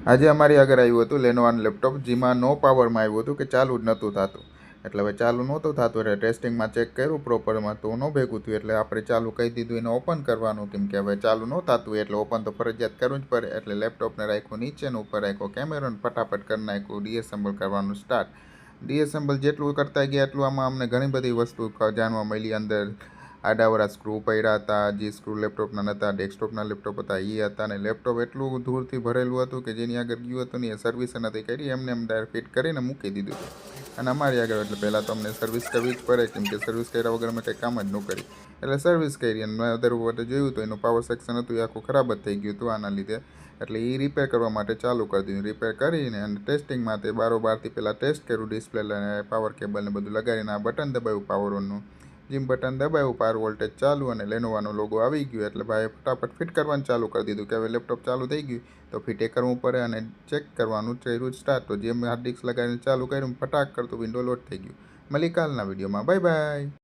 આજે અમારી આગળ આવ્યું હતું લેનોવાનું લેપટોપ, જેમાં નો પાવરમાં આવ્યું હતું કે ચાલુ જ નહોતું થતું. એટલે હવે ચાલુ નહોતું થતું એટલે ટેસ્ટિંગમાં ચેક કર્યું પ્રોપરમાં તો ન ભેગું થયું, એટલે આપણે ચાલુ કહી દીધું એને ઓપન કરવાનું, કેમ કે હવે ચાલુ ન થતું એટલે ઓપન તો ફરજિયાત કરવું જ પડે. એટલે લેપટોપને રાખ્યું નીચે ને ઉપર રાખ્યો કેમેરોને ફટાફટ કરી નાખ્યું ડીએસેમ્બલ કરવાનું સ્ટાર્ટ. ડીએસેમ્બલ જેટલું કરતા ગયા એટલું આમાં અમને ઘણી બધી વસ્તુ જાણવા મળી. અંદર આડાવડા સ્ક્રૂ પડ્યા હતા, જે સ્ક્રૂ લેપટોપના નહોતા, ડેસ્કટોપના લેપટોપ હતા એ હતા, અને લેપટોપ એટલું ધૂળથી ભરેલું હતું કે જેની આગળ ગયું હતું ને એ સર્વિસ નથી કરી, એમને એમ ડાયરેક્ટ ફિટ કરીને મૂકી દીધું હતું. અને અમારી આગળ એટલે પહેલાં તો અમને સર્વિસ કરવી જ પડે, કેમ કે સર્વિસ કર્યા વગર અમે કંઈ કામ જ ન કરી. એટલે સર્વિસ કરી અને મેં અધર ઉપર જોયું તો એનું પાવર સેક્શન હતું એ આખું ખરાબ જ થઈ ગયું હતું આના લીધે. એટલે એ રિપેર કરવા માટે ચાલુ કરી દીધું. રિપેર કરીને અને ટેસ્ટિંગ માટે બારોબારથી પહેલાં ટેસ્ટ કર્યું, ડિસ્પ્લે અને પાવર કેબલને બધું લગાડીને આ બટન દબાવ્યું પાવર ઓનનું. જેમ બટન દબાવ્યું પાવર વોલ્ટેજ ચાલુ અને લેનોવાનો લોગો આવી ગયો. એટલે ભાઈ ફટાફટ ફિટ કરવાનું ચાલુ કરી દીધું કે હવે લેપટોપ ચાલુ થઈ ગયું તો ફિટે કરવું પડે અને ચેક કરવાનું કર્યું સ્ટાર્ટ. તો જેમ હાર્ડ ડિસ્ક લગાવીને ચાલુ કર્યું ફટાક કરતું વિન્ડો લોડ થઈ ગયું. મળી કાલના વિડીયોમાં. Bye bye.